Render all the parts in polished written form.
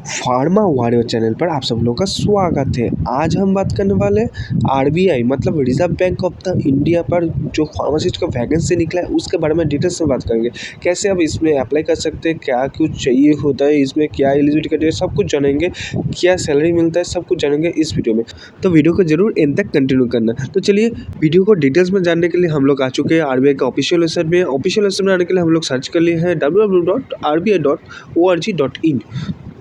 Pharma warrior channel पर आप सब लोगों का स्वागत है। आज हम बात करने वाले आरबीआई मतलब reserve bank of the India पर जो फार्मासिस्ट का वैकेंसी निकला है उसके बारे में डिटेल्स में बात करेंगे। कैसे आप इसमें अप्लाई कर सकते हैं, क्या कुछ चाहिए होता है, इसमें क्या एलिजिबिलिटी क्राइटेरिया, सब कुछ जानेंगे। क्या सैलरी मिलता है, सब कुछ जानेंगे इस वीडियो में। तो वीडियो को जरूर एंड तक कंटिन्यू करना। तो चलिए वीडियो को डिटेल्स में जानने के लिए हम लोग आ चुके हैं आरबीआई का ऑफिशियल वेबसाइट में। ऑफिशियल वेबसाइट में आने के लिए हम लोग सर्च कर लिए हैं www.rbi.org.in।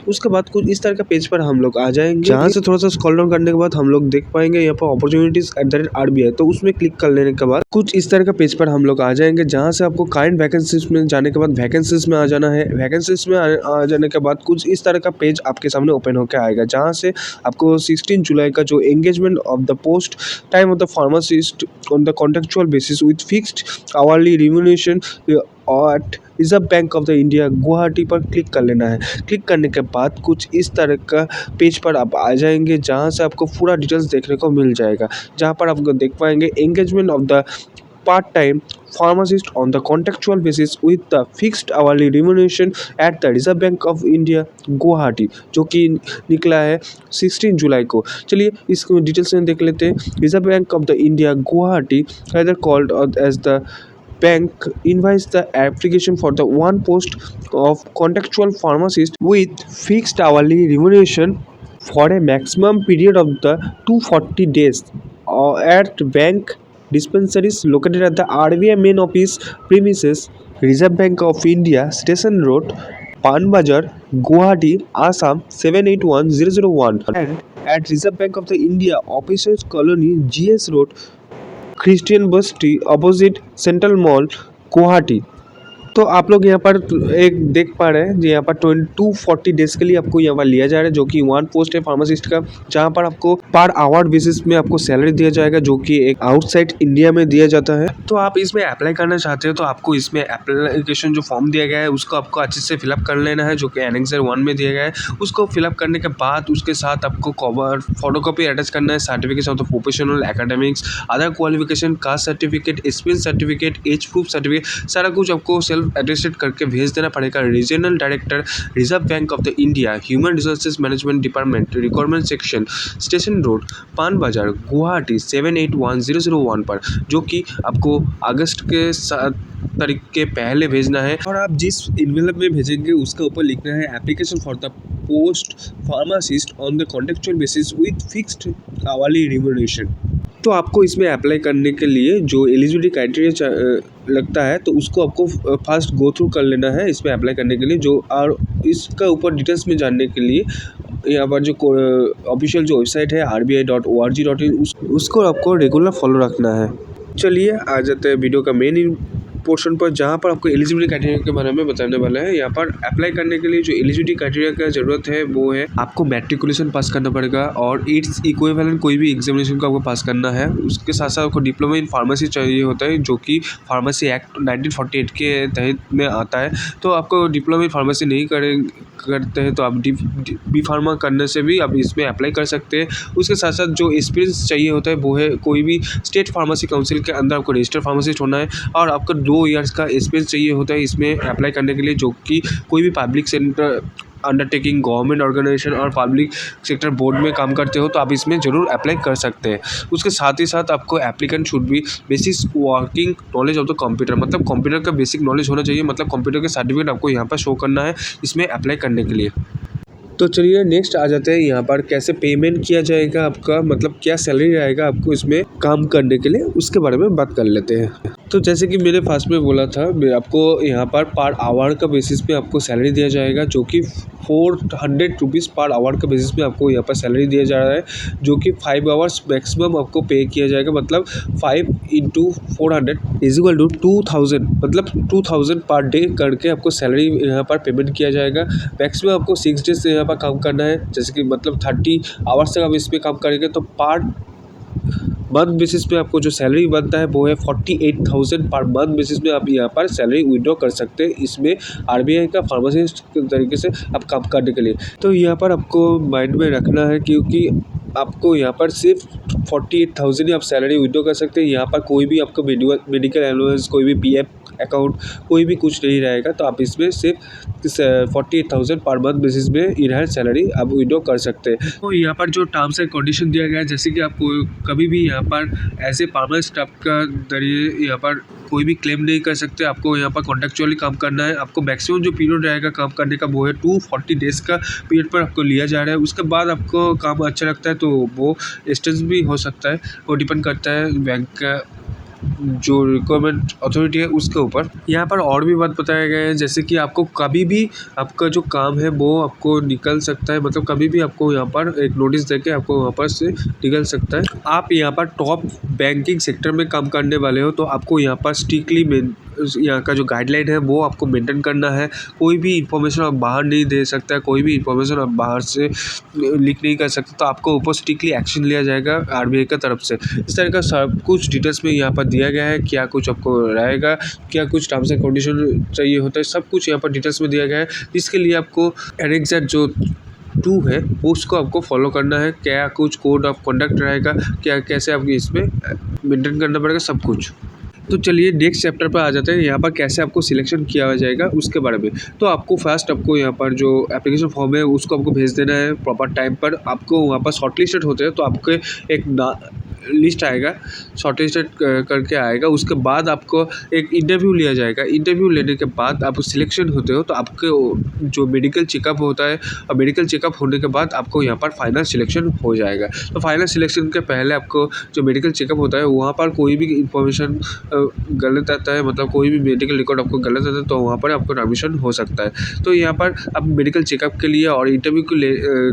उसके बाद कुछ इस तरह का पेज पर हम लोग आ जाएंगे, जहाँ से थोड़ा सा स्क्रॉल डाउन करने के बाद हम लोग देख पाएंगे यहाँ पर अपॉर्चुनिटीज@RBI। तो उसमें क्लिक कर लेने के बाद कुछ इस तरह का पेज पर हम लोग आ जाएंगे, जहाँ से आपको काइंड वैकेंसीज में जाने के बाद वैकेंसीज में आ जाना है। वैकेंसीज में आ जाने के बाद कुछ इस तरह का पेज आपके सामने ओपन होकर आएगा, जहाँ से आपको 16 जुलाई का जो engagement of the post time of the pharmacist on the contractual basis with fixed hourly remuneration at reserve bank of the India Guwahati पर क्लिक कर लेना है। क्लिक करने के बाद कुछ इस तरह का पेज पर आप आ जाएंगे, जहां से आपको पूरा डिटेल्स देखने को मिल जाएगा, जहां पर आपको देख पाएंगे engagement of the part time pharmacist on the contractual basis with the fixed hourly remuneration at the reserve bank of India Guwahati, जो कि निकला है 16 जुलाई को। चलिए इस डिटेल्स में देख लेते हैं। Reserve bank of the India Guwahati either called as the bank invites the application for the one post of contractual pharmacist with fixed hourly remuneration for a maximum period of the 240 days at bank dispensaries located at the RBI main office premises, Reserve Bank of India, Station Road, Panbajar, Guwahati, Assam 781001, and at Reserve Bank of the India Officers Colony, GS Road, Christian Basti opposite central mall Guwahati. तो आप लोग यहाँ पर एक देख पा रहे हैं, यहाँ पर 240 डेज के लिए आपको यहाँ पर लिया जा रहा है, जो कि वन पोस्ट है फार्मासिस्ट का, जहाँ पर आपको पर आवर बेसिस में आपको सैलरी दिया जाएगा, जो कि एक आउटसाइड इंडिया में दिया जाता है। तो आप इसमें अप्लाई करना चाहते हो तो आपको इसमें एप्लीकेशन जो फॉर्म दिया गया है उसको आपको अच्छे से फिलअप कर लेना है, जो कि एनेक्सर 1 में दिया गया है। उसको फिलअप करने के बाद उसके साथ आपको कवर फोटोकॉपी अटैच करना है, certificate of the professional academics, other qualification, caste certificate, experience certificate, age proof certificate, सारा कुछ आपको सेल्फ एटेस्टेड करके भेज देना पड़ेगा। Regional director, reserve bank of the India, human resources management department, requirement section, station road, Pan Bazar, Guwahati 781001 पर, जो कि आपको अगस्त के 7 तारीख के पहले भेजना है। और आप जिस इनवेलप में भेजेंगे उसके ऊपर लिखना है application for the post pharmacist on the contractual basis with fixed hourly remuneration. तो आपको इसमें अप्लाई करने के लिए जो एलिजिबिलिटी क्राइटेरिया लगता है तो उसको आपको फर्स्ट गो थ्रू कर लेना है इसमें अप्लाई करने के लिए। जो और इसका ऊपर डिटेल्स में जानने के लिए यहाँ पर जो ऑफिशियल जो वेबसाइट है rbi.org.in उसको आपको रेगुलर फॉलो रखना है। चलिए आ जाते हैं वीडियो का मेन पोर्शन पर, जहाँ पर आपको एलिजिबिलिटी क्राइटेरिया के बारे में बताने वाला है। यहाँ पर अप्लाई करने के लिए जो एलिजिबिलिटी क्राइटेरिया का जरूरत है वो है आपको मैट्रिकुलेशन पास करना पड़ेगा और इट्स इक्विवेलेंट कोई भी एग्जामिनेशन को आपको पास करना है। उसके साथ साथ आपको डिप्लोमा इन फार्मेसी चाहिए होता है, जो कि फार्मेसी एक्ट 1948 के तहत में आता है। तो आपको डिप्लोमा इन फार्मेसी नहीं करते हैं तो आप बी फार्मा करने से भी आप इसमें अप्लाई कर सकते हैं। उसके साथ साथ जो एक्सपीरियंस चाहिए होता है वो है कोई भी स्टेट फार्मेसी काउंसिल के अंदर आपको रजिस्टर्ड फार्मासिस्ट होना है और आपका 2 ईयर्स का एक्सपीरियंस चाहिए होता है इसमें अप्लाई करने के लिए, जो कि कोई भी public sector undertaking, government organization और पब्लिक सेक्टर बोर्ड में काम करते हो तो आप इसमें ज़रूर अप्लाई कर सकते हैं। उसके साथ ही साथ आपको एप्लीकेंट शुड भी basic working knowledge of the computer, मतलब कंप्यूटर का बेसिक नॉलेज होना चाहिए, मतलब कंप्यूटर के सर्टिफिकेट आपको यहाँ पर शो करना है इसमें अप्लाई करने के लिए। तो चलिए नेक्स्ट आ जाते हैं यहाँ पर कैसे पेमेंट किया जाएगा आपका, मतलब क्या सैलरी रहेगा आपको इसमें काम करने के लिए, उसके बारे में बात कर लेते हैं। तो जैसे कि मैंने फर्स्ट में बोला था, आपको यहाँ पर आवर का बेसिस पे आपको सैलरी दिया जाएगा, जो कि 400 रुपीज़ पर आवर के बेसिस पे आपको यहाँ पर सैलरी दिया जा रहा है, जो कि 5 आवर्स मैक्सिमम आपको पे किया जाएगा, मतलब 5 × 400 = 2000, मतलब 2000 पर डे करके आपको सैलरी यहाँ पर पेमेंट किया जाएगा। मैक्सिमम आपको 6 डेज यहाँ पर काम करना है, जैसे कि मतलब 30 आवर्स तक आप इस पर काम करेंगे तो पर मंथ बेसिस पे आपको जो सैलरी बनता है वो है 48,000 पर मंथ बेसिस में आप यहाँ पर सैलरी विड्रॉ कर सकते हैं इसमें आरबीआई का फार्मासिस्ट के तरीके से आप काम करने के लिए। तो यहाँ पर आपको माइंड में रखना है, क्योंकि आपको यहाँ पर सिर्फ 48,000 ही आप सैलरी विड्रॉ कर सकते हैं। यहाँ पर कोई भी आपको मेडिकल अलाउंस, कोई भी पीएफ अकाउंट कोई भी कुछ नहीं रहेगा। तो आप इसमें सिर्फ 48,000 पर मंथ बेसिस में इनहैंड सैलरी आप विड्रॉ कर सकते हैं। तो यहाँ पर जो टर्म्स एंड कंडीशन दिया गया है, जैसे कि आपको कभी भी यहाँ पर ऐसे परमानेंट स्टाफ का जरिए यहाँ पर कोई भी क्लेम नहीं कर सकते। आपको यहाँ पर कॉन्ट्रेक्चुअली काम करना है। आपको मैक्सिमम जो पीरियड रहेगा काम करने का वो है 240 डेज का पीरियड पर आपको लिया जा रहा है। उसके बाद आपको काम अच्छा लगता है तो वो एक्सटेंस भी हो सकता है। वो डिपेंड करता है बैंक का जो रिक्वायरमेंट अथॉरिटी है उसके ऊपर। यहाँ पर और भी बात बताया गया है, जैसे कि आपको कभी भी आपका जो काम है वो आपको निकल सकता है, मतलब कभी भी आपको यहाँ पर एक नोटिस देके आपको वहाँ पर से निकल सकता है। आप यहाँ पर टॉप बैंकिंग सेक्टर में काम करने वाले हो तो आपको यहाँ पर स्ट्रिक्टली यहाँ का जो गाइडलाइन है वो आपको मेंटेन करना है। कोई भी इंफॉर्मेशन आप बाहर नहीं दे सकता है, कोई भी इंफॉर्मेशन आप बाहर से लीक नहीं कर सकते, तो आपको ऊपर स्ट्रिक्टली एक्शन लिया जाएगा आरबीआई की तरफ से। इस तरह का सब कुछ डिटेल्स में यहाँ पर दिया गया है, क्या कुछ आपको रहेगा, क्या कुछ टर्म्स एंड कंडीशन चाहिए होता है, सब कुछ यहाँ पर डिटेल्स में दिया गया है। इसके लिए आपको एनेक्सर जो 2 है वो उसको आपको फॉलो करना है। क्या कुछ कोड ऑफ कंडक्ट रहेगा, क्या कैसे आपको इसमें मेंटेन करना पड़ेगा, सब कुछ। तो चलिए नेक्स्ट चैप्टर पर आ जाते हैं, यहाँ पर कैसे आपको सिलेक्शन किया जाएगा उसके बारे में। तो आपको फर्स्ट आपको यहाँ पर जो एप्लीकेशन फॉर्म है उसको आपको भेज देना है प्रॉपर टाइम पर। आपको वहाँ पर शॉर्टलिस्टेड होते हैं तो आपके एक लिस्ट आएगा, शॉर्टलिस्टेड करके आएगा। उसके बाद आपको एक इंटरव्यू लिया जाएगा। इंटरव्यू लेने के बाद आप सिलेक्शन होते हो तो आपके जो मेडिकल चेकअप होता है, और मेडिकल चेकअप होने के बाद आपको यहाँ पर फाइनल सिलेक्शन हो जाएगा। तो फाइनल सिलेक्शन के पहले आपको जो मेडिकल चेकअप होता है वहाँ पर कोई भी इंफॉर्मेशन गलत आता है, मतलब कोई भी मेडिकल रिकॉर्ड आपको गलत आता है तो वहाँ पर आपको टर्मिनेशन हो सकता है। तो यहाँ पर आप मेडिकल चेकअप के लिए और इंटरव्यू को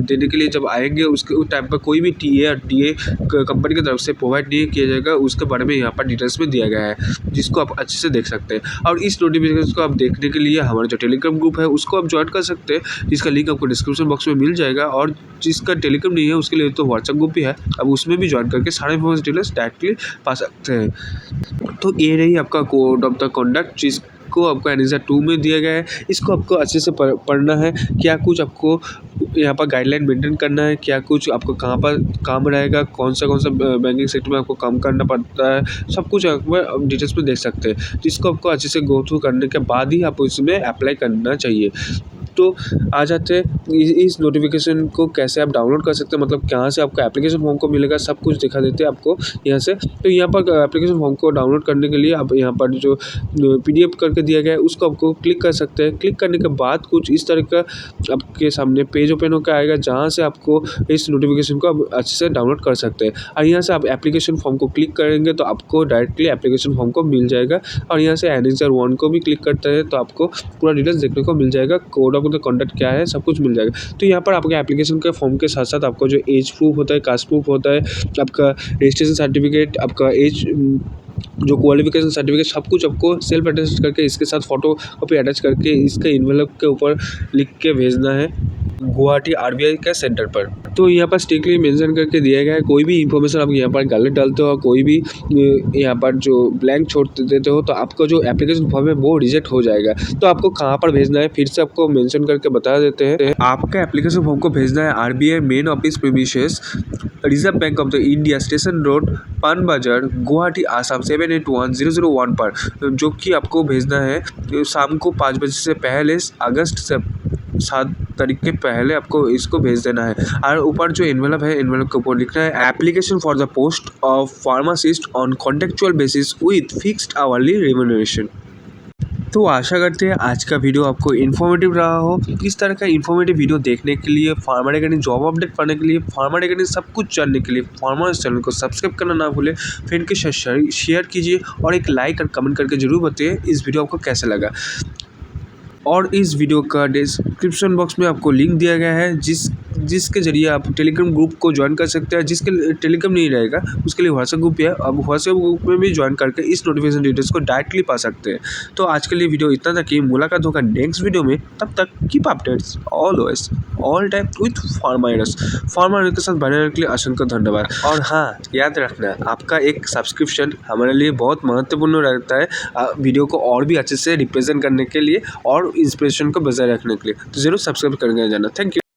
देने के लिए जब आएंगे उसके उस टाइम पर कोई भी TA और DA कंपनी की तरफ से प्रोवाइड नहीं किया जाएगा, उसके बारे में यहाँ पर डिटेल्स में दिया गया है, जिसको आप अच्छे से देख सकते हैं। और इस नोटिफिकेशन को आप देखने के लिए हमारा जो टेलीग्राम ग्रुप है उसको आप ज्वाइन कर सकते हैं, जिसका लिंक आपको डिस्क्रिप्शन बॉक्स में मिल जाएगा। और जिसका टेलीग्राम नहीं है उसके लिए तो व्हाट्सएप ग्रुप भी है, अब उसमें भी ज्वाइन करके सारे इंफॉर्मेशन डिटेल्स डायरेक्टली पा सकते हैं। तो ये रही आपका कोड ऑफ द कंडक्ट, जिसको आपको एनेक्सर 2 में दिया गया है। इसको आपको अच्छे से पढ़ना है, क्या कुछ आपको यहाँ पर गाइडलाइन मेंटेन करना है, क्या कुछ आपको कहाँ पर काम रहेगा, कौन सा बैंकिंग सेक्टर में आपको काम करना पड़ता है, सब कुछ आप डिटेल्स में देख सकते हैं। जिसको आपको अच्छे से गो थ्रू करने के बाद ही आप उसमें अप्लाई करना चाहिए। तो आ जाते हैं इस नोटिफिकेशन को कैसे आप डाउनलोड कर सकते हैं, मतलब कहाँ से आपको एप्लीकेशन फॉर्म को मिलेगा, सब कुछ दिखा देते हैं आपको यहाँ से। तो यहाँ पर एप्लीकेशन फॉर्म को डाउनलोड करने के लिए आप यहाँ पर जो PDF करके दिया गया है उसको आपको क्लिक कर सकते हैं। क्लिक करने के बाद कुछ इस तरह का आपके सामने पेज ओपन होकर आएगा, जहाँ से आपको इस नोटिफिकेशन को आप अच्छे से डाउनलोड कर सकते हैं। और यहाँ से आप एप्लीकेशन फॉर्म को क्लिक करेंगे तो आपको डायरेक्टली एप्लीकेशन फॉर्म को मिल जाएगा। और यहाँ से एनेक्सर 1 को भी क्लिक करते हैं तो आपको पूरा डिटेल्स देखने को मिल जाएगा, कोड ऑफ द कंडक्ट क्या है, सब कुछ मिल जाएगा। तो यहाँ पर आपके एप्लीकेशन के फॉर्म के साथ साथ आपको जो एज प्रूफ होता है, कास्ट प्रूफ होता है, आपका रजिस्ट्रेशन सर्टिफिकेट, आपका एज जो क्वालिफिकेशन सर्टिफिकेट, सब कुछ आपको सेल्फ अटेस्ट करके इसके साथ फोटो कॉपी अटैच करके इसके इन्वेलप के ऊपर लिख के भेजना है गुवाहाटी RBI के सेंटर पर। तो यहाँ पर स्ट्रिक्टली मेंशन करके दिया गया है, कोई भी इंफॉर्मेशन आप यहाँ पर गलत डालते हो, कोई भी यहाँ पर जो ब्लैंक छोड़ देते हो तो आपका जो एप्लीकेशन फॉर्म है वो रिजेक्ट हो जाएगा। तो आपको कहाँ पर भेजना है फिर से आपको मेंशन करके बता देते हैं। आपका एप्लीकेशन फॉर्म को भेजना है RBI main office premises, reserve bank of the India, station road, Pan Bazar, Guwahati, Assam 781001 पर, जो कि आपको भेजना है शाम को 5 बजे से पहले, अगस्त से 7 तारीख के पहले आपको इसको भेज देना है। और ऊपर जो एनवेलप है, एनवेलप के ऊपर लिखना है application for the post of pharmacist on contractual basis with fixed hourly remuneration. तो आशा करते हैं आज का वीडियो आपको इन्फॉर्मेटिव रहा हो। इस तरह का इन्फॉर्मेटिव वीडियो देखने के लिए, फार्मर अकेडमी जॉब अपडेट पाने के लिए, फार्मर अकेडमी सब कुछ जानने के लिए फार्मर चैनल को सब्सक्राइब करना ना भूलें। फ्रेंड के साथ शेयर कीजिए और एक लाइक और कमेंट करके जरूर बताइए इस वीडियो आपको कैसा लगा। और इस वीडियो का डिस्क्रिप्शन बॉक्स में आपको लिंक दिया गया है, जिसके जरिए आप टेलीग्राम ग्रुप को ज्वाइन कर सकते हैं। जिसके टेलीग्राम नहीं रहेगा उसके लिए व्हाट्सएप ग्रुप है, अब व्हाट्सएप ग्रुप में भी ज्वाइन करके इस नोटिफिकेशन डिटेल्स को डायरेक्टली पा सकते हैं। तो आज के लिए वीडियो इतना था कि मुलाकात होगा नेक्स्ट वीडियो में। तब तक keep updates always all time with farmers के साथ बने रहने के लिए असंख्य धन्यवाद। और हाँ, याद रखना आपका एक सब्सक्रिप्शन हमारे लिए बहुत महत्वपूर्ण रहता है वीडियो को और भी अच्छे से रिप्रेजेंट करने के लिए और इंस्पिरेशन को बजाय रखने के लिए। तो जरूर सब्सक्राइब करके जाना। Thank you.